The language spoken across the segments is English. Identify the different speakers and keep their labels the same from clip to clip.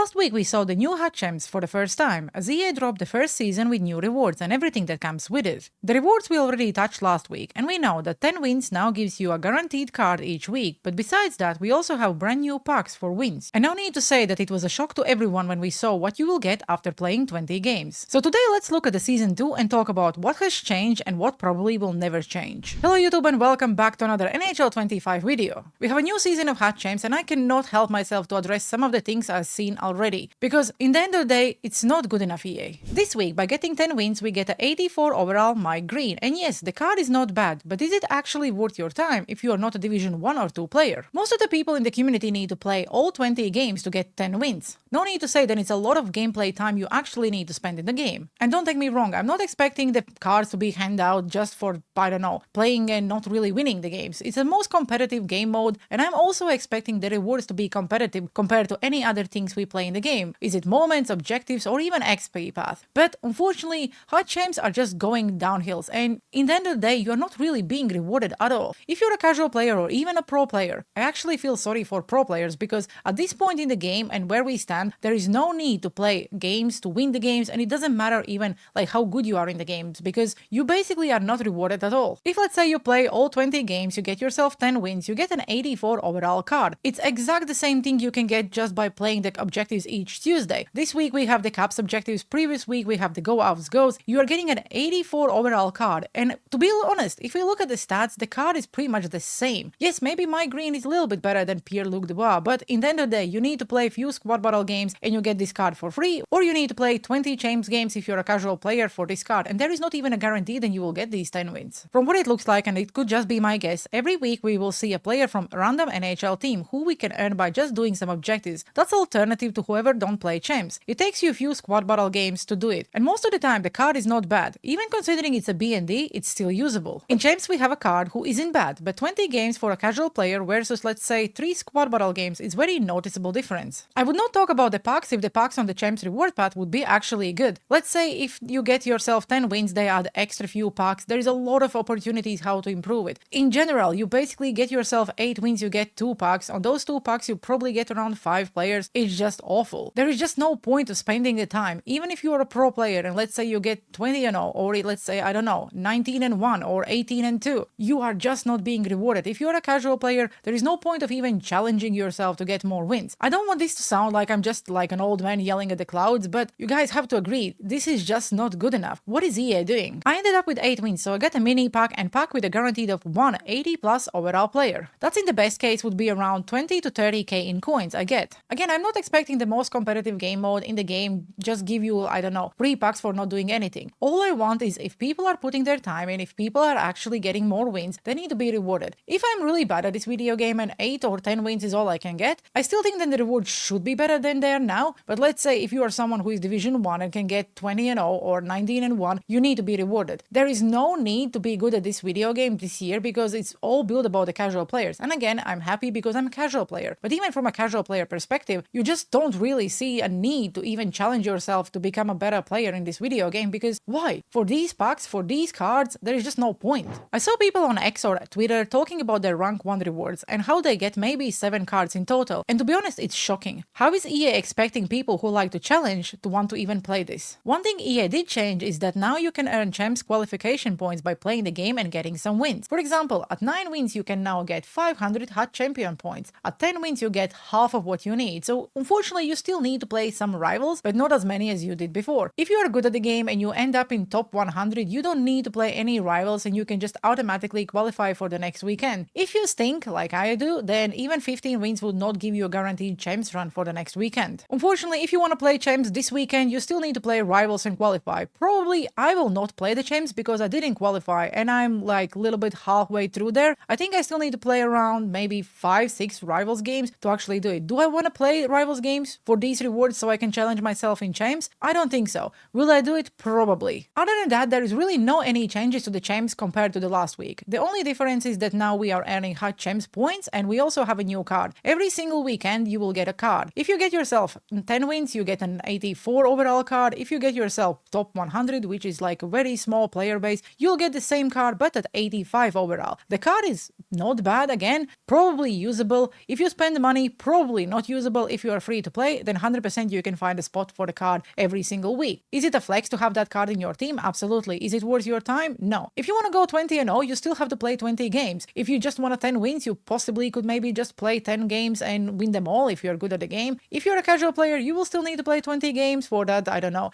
Speaker 1: Last week we saw the new hot chams for the first time, as EA dropped the first season with new rewards and everything that comes with it. The rewards we already touched last week, and we know that 10 wins now gives you a guaranteed card each week, but besides that we also have brand new packs for wins. And no need to say that it was a shock to everyone when we saw what you will get after playing 20 games. So today let's look at the Season 2 and talk about what has changed and what probably will never change. Hello YouTube and welcome back to another NHL 25 video. We have a new season of hot chams and I cannot help myself to address some of the things I've seen already, because in the end of the day it's not good enough EA. This week by getting 10 wins we get a 84 overall Mike Green, and yes, the card is not bad, but is it actually worth your time if you are not a Division 1 or 2 player? Most of the people in the community need to play all 20 games to get 10 wins. No need to say that it's a lot of gameplay time you actually need to spend in the game. And don't take me wrong, I'm not expecting the cards to be handed out just for, I don't know, playing and not really winning the games. It's the most competitive game mode, and I'm also expecting the rewards to be competitive compared to any other things we play in the game. Is it moments, objectives, or even XP path? But unfortunately, hot chams are just going downhills, and in the end of the day, you're not really being rewarded at all. If you're a casual player or even a pro player, I actually feel sorry for pro players, because at this point in the game and where we stand, there is no need to play games to win the games, and it doesn't matter even like how good you are in the games, because you basically are not rewarded at all. If let's say you play all 20 games, you get yourself 10 wins, you get an 84 overall card. It's exactly the same thing you can get just by playing the objectives each Tuesday. This week we have the Cups objectives, previous week we have the Go Outs Goes. You are getting an 84 overall card, and to be honest, if we look at the stats, the card is pretty much the same. Yes, maybe Mike Green is a little bit better than Pierre-Luc Dubois, but in the end of the day, you need to play a few squad battle games and you get this card for free, or you need to play 20 chams games if you're a casual player for this card, and there is not even a guarantee that you will get these 10 wins. From what it looks like, and it could just be my guess, every week we will see a player from a random NHL team who we can earn by just doing some objectives. That's alternative to whoever don't play chams. It takes you a few squad battle games to do it, and most of the time the card is not bad. Even considering it's a B&D, it's still usable. In chams we have a card who isn't bad, but 20 games for a casual player versus let's say 3 squad battle games is very noticeable difference. I would not talk about the packs if the packs on the chams reward path would be actually good. Let's say if you get yourself 10 wins, they add extra few packs, there is a lot of opportunities how to improve it. In general, you basically get yourself 8 wins, you get 2 packs. On those 2 packs you probably get around 5 players. It's just awful. There is just no point of spending the time. Even if you are a pro player and let's say you get 20-0, or let's say, I don't know, 19-1 or 18-2, you are just not being rewarded. If you're a casual player, there is no point of even challenging yourself to get more wins. I don't want this to sound like I'm just like an old man yelling at the clouds, but you guys have to agree, this is just not good enough. What is EA doing? I ended up with 8 wins, so I got a mini pack and pack with a guaranteed of 180 plus overall player. That's in the best case would be around 20 to 30k in coins I get. Again, I'm not expecting the most competitive game mode in the game just give you, I don't know, free packs for not doing anything. All I want is if people are putting their time in, if people are actually getting more wins, they need to be rewarded. If I'm really bad at this video game and 8 or 10 wins is all I can get, I still think that the rewards should be better than they are now, but let's say if you are someone who is Division 1 and can get 20-0 or 19-1, you need to be rewarded. There is no need to be good at this video game this year because it's all built about the casual players. And again, I'm happy because I'm a casual player. But even from a casual player perspective, you just don't really see a need to even challenge yourself to become a better player in this video game, because why? For these packs, for these cards, there is just no point. I saw people on X or Twitter talking about their rank 1 rewards and how they get maybe 7 cards in total. And to be honest, it's shocking. How is EA expecting people who like to challenge to want to even play this? One thing EA did change is that now you can earn chams qualification points by playing the game and getting some wins. For example, at 9 wins you can now get 500 hot champion points. At 10 wins you get half of what you need. So unfortunately you still need to play some rivals, but not as many as you did before. If you are good at the game and you end up in top 100, you don't need to play any rivals and you can just automatically qualify for the next weekend. If you stink like I do, then even 15 wins would not give you a guaranteed chams run for the next weekend. Unfortunately, if you want to play chams this weekend, you still need to play rivals and qualify. Probably I will not play the chams because I didn't qualify and I'm like a little bit halfway through there. I think I still need to play around maybe 5-6 rivals games to actually do it. Do I want to play rivals games for these rewards so I can challenge myself in chams? I don't think so. Will I do it? Probably. Other than that, there is really no any changes to the chams compared to the last week. The only difference is that now we are earning hot chams points and we also have a new card. Every single weekend you will get a card. If you get yourself 10 wins, you get an 84 overall card. If you get yourself top 100, which is like a very small player base, you'll get the same card but at 85 overall. The card is not bad, again, probably usable. If you spend money, probably not usable if you are free to play, then 100% you can find a spot for the card every single week. Is it a flex to have that card in your team? Absolutely. Is it worth your time? No. If you want to go 20-0, you still have to play 20 games. If you just want 10 wins, you possibly could maybe just play 10 games and win them all if you're good at the game. If you're a casual player, you will still need to play 20 games for that,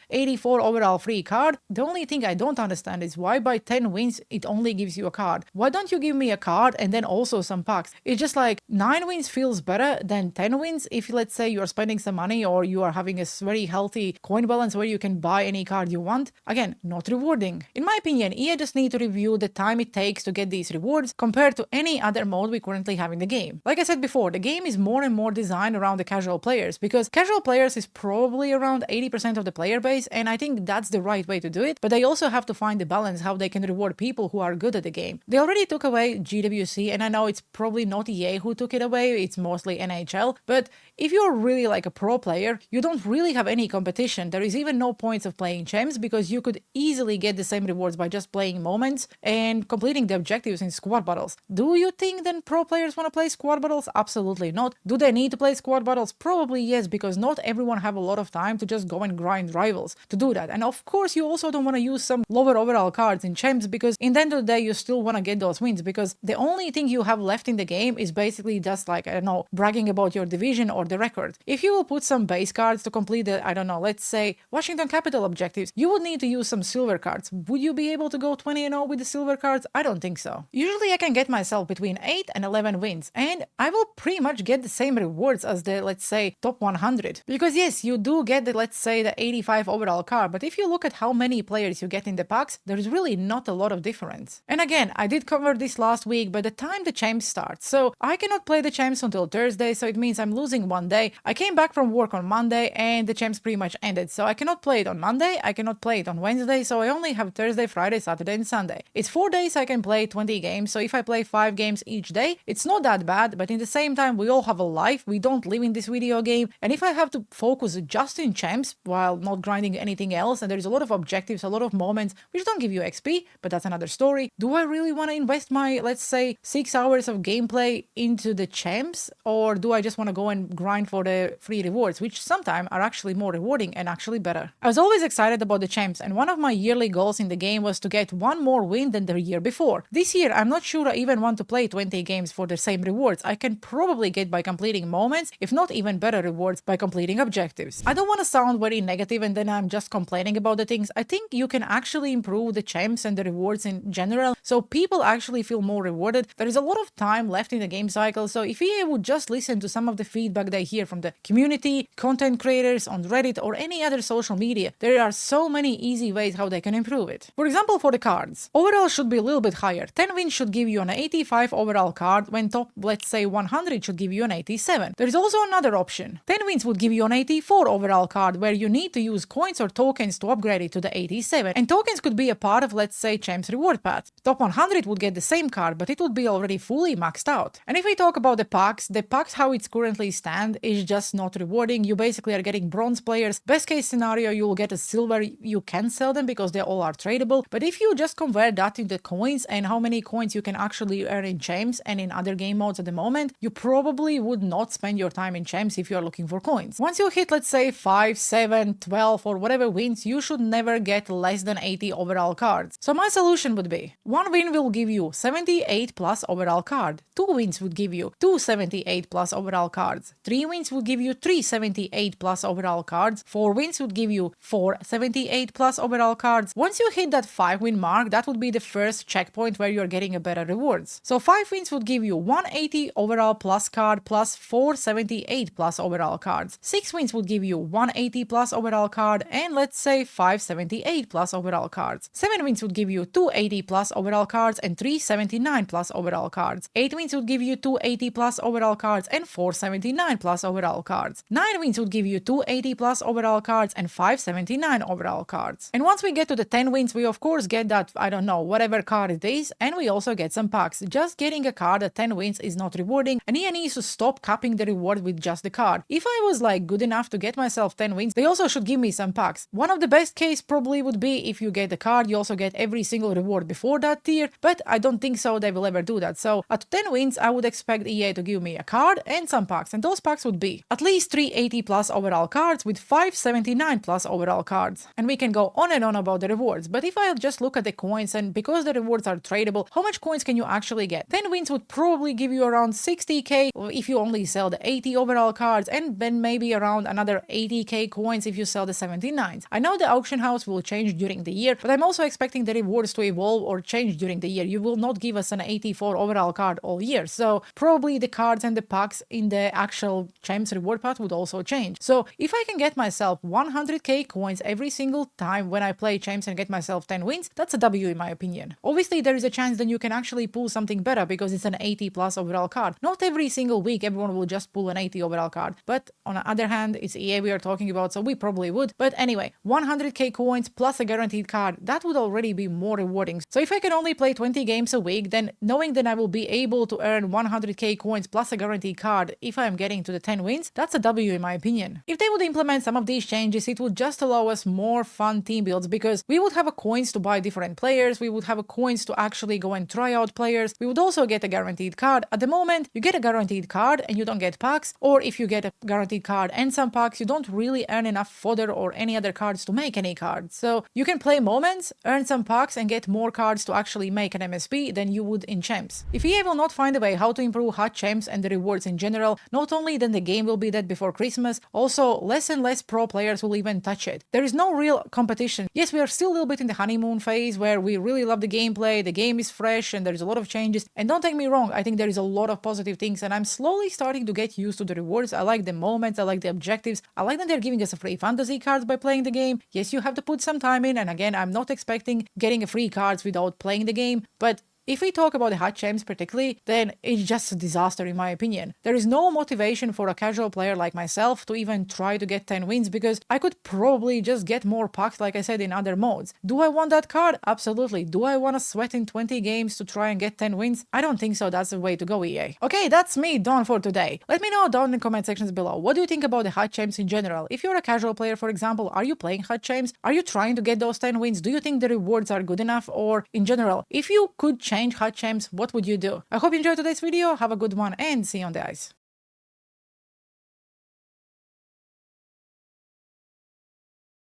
Speaker 1: 84 overall free card. The only thing I don't understand is why by 10 wins it only gives you a card. Why don't you give me a card and then also some packs? It's just like 9 wins feels better than 10 wins if, let's say, you're spending some money or you are having a very healthy coin balance where you can buy any card you want. Again, not rewarding. In my opinion, EA just need to review the time it takes to get these rewards compared to any other mode we currently have in the game. Like I said before, the game is more and more designed around the casual players because casual players is probably around 80% of the player base, and I think that's the right way to do it, but they also have to find the balance how they can reward people who are good at the game. They already took away GWC, and I know it's probably not EA who took it away, it's mostly NHL, but if you're really like a pro player, you don't really have any competition. There is even no points of playing chams because you could easily get the same rewards by just playing moments and completing the objectives in squad battles. Do you think then pro players want to play squad battles? Absolutely not. Do they need to play squad battles? Probably yes, because not everyone have a lot of time to just go and grind rivals to do that. And of course you also don't want to use some lower overall cards in chams because in the end of the day you still want to get those wins because the only thing you have left in the game is basically just like, I don't know, bragging about your division or the record. If you will put some base cards to complete the, I don't know, let's say Washington Capital objectives, you would need to use some silver cards. Would you be able to go 20-0 with the silver cards? I don't think so. Usually I can get myself between 8 and 11 wins and I will pretty much get the same rewards as the, let's say, top 100. Because yes, you do get the, let's say, the 85 overall card, but if you look at how many players you get in the packs, there's really not a lot of difference. And again, I did cover this last week, by the time the chams starts, so I cannot play the chams until Thursday, so it means I'm losing one day. I came back from work on Monday and the chams pretty much ended, so I cannot play it on Monday, I cannot play it on Wednesday, so I only have Thursday, Friday, Saturday and Sunday. It's 4 days I can play 20 games, so if I play 5 games each day, it's not that bad, but in the same time we all have a life, we don't live in this video game, and if I have to focus just in chams while not grinding anything else, and there's a lot of objectives, a lot of moments which don't give you XP, but that's another story. Do I really want to invest my, let's say, 6 hours of gameplay into the chams, or do I just want to go and grind for the free rewards, which sometimes are actually more rewarding and actually better? I was always excited about the chams, and one of my yearly goals in the game was to get one more win than the year before. This year, I'm not sure I even want to play 20 games for the same rewards. I can probably get by completing moments, if not even better rewards by completing objectives. I don't want to sound very negative and then I'm just complaining about the things. I think you can actually improve the chams and the rewards in general, so people actually feel more rewarded. There is a lot of time left in the game cycle, so if EA would just listen to some of the feedback they hear from the community, content creators on Reddit or any other social media, there are so many easy ways how they can improve it. For example, for the cards, overall should be a little bit higher. 10 wins should give you an 85 overall card, when top, let's say, 100 should give you an 87. There is also another option. 10 wins would give you an 84 overall card, where you need to use coins or tokens to upgrade it to the 87, and tokens could be a part of, let's say, chams reward path. Top 100 would get the same card, but it would be already fully maxed out. And if we talk about the packs how it's currently stand is just not rewarding. You basically are getting bronze players. Best case scenario, you will get a silver. You can sell them because they all are tradable, but if you just convert that into coins and how many coins you can actually earn in chams and in other game modes at the moment, you probably would not spend your time in chams if you're looking for coins. Once you hit, let's say, 5, 7, 12 or whatever wins, you should never get less than 80 overall cards. So my solution would be, 1 win will give you 78 plus overall card, 2 wins would give you 278 plus overall cards, 3 wins would give you 378 plus overall cards, 4 wins would give you 478 plus overall cards. Once you hit that 5 win mark, that would be the first checkpoint where you're getting a better rewards. So 5 wins would give you 180 overall plus card plus 478 plus overall cards. 6 wins would give you 180 plus overall card and let's say 578 plus overall cards. 7 wins would give you 280 plus overall cards and 379 plus overall cards. 8 wins would give you 280 plus overall cards and 479 plus overall cards. 9 wins would give you 280 plus overall cards and 579 overall cards. And once we get to the 10 wins, we of course get that, I don't know, whatever card it is, and we also get some packs. Just getting a card at 10 wins is not rewarding, and EA needs to stop capping the reward with just the card. If I was like good enough to get myself 10 wins, they also should give me some packs. One of the best case probably would be if you get the card, you also get every single reward before that tier, but I don't think so they will ever do that. So at 10 wins, I would expect EA to give me a card and some packs, and those packs would be at at least 380 plus overall cards with 579 plus overall cards. And we can go on and on about the rewards, but if I just look at the coins, and because the rewards are tradable, how much coins can you actually get? 10 wins would probably give you around 60k if you only sell the 80 overall cards, and then maybe around another 80k coins if you sell the 79s. I know the auction house will change during the year, but I'm also expecting the rewards to evolve or change during the year. You will not give us an 84 overall card all year, so probably the cards and the packs in the actual chams reward path would also change. So if I can get myself 100k coins every single time when I play chams and get myself 10 wins, that's a W in my opinion. Obviously there is a chance that you can actually pull something better because it's an 80 plus overall card. Not every single week everyone will just pull an 80 overall card, but on the other hand, it's EA we are talking about, so we probably would. But anyway, 100k coins plus a guaranteed card, that would already be more rewarding. So if I can only play 20 games a week, then knowing that I will be able to earn 100k coins plus a guaranteed card if I am getting to the 10 wins, that's a W in my opinion. If they would implement some of these changes, it would just allow us more fun team builds because we would have a coins to buy different players, we would have a coins to actually go and try out players, we would also get a guaranteed card. At the moment, you get a guaranteed card and you don't get packs, or if you get a guaranteed card and some packs, you don't really earn enough fodder or any other cards to make any cards. So you can play moments, earn some packs and get more cards to actually make an MSP than you would in chams. If EA will not find a way how to improve hot chams and the rewards in general, not only then the game will be dead before Christmas, also less and less pro players will even touch it. There is no real competition. Yes, we are still a little bit in the honeymoon phase where we really love the gameplay, the game is fresh and there's a lot of changes. And don't take me wrong, I think there is a lot of positive things and I'm slowly starting to get used to the rewards. I like the moments, I like the objectives, I like that they're giving us a free fantasy cards by playing the game. Yes, you have to put some time in, and again, I'm not expecting getting a free cards without playing the game, but if we talk about the hot chams particularly, then it's just a disaster in my opinion. There is no motivation for a casual player like myself to even try to get 10 wins because I could probably just get more packs like I said in other modes. Do I want that card? Absolutely. Do I want to sweat in 20 games to try and get 10 wins? I don't think so. That's the way to go, EA. Okay, that's me done for today. Let me know down in the comment sections below. What do you think about the hot chams in general? If you're a casual player, for example, are you playing hot chams? Are you trying to get those 10 wins? Do you think the rewards are good enough? Or in general, if you could change hot chams, what would you do? I hope you enjoyed today's video, have a good one and see you on the ice.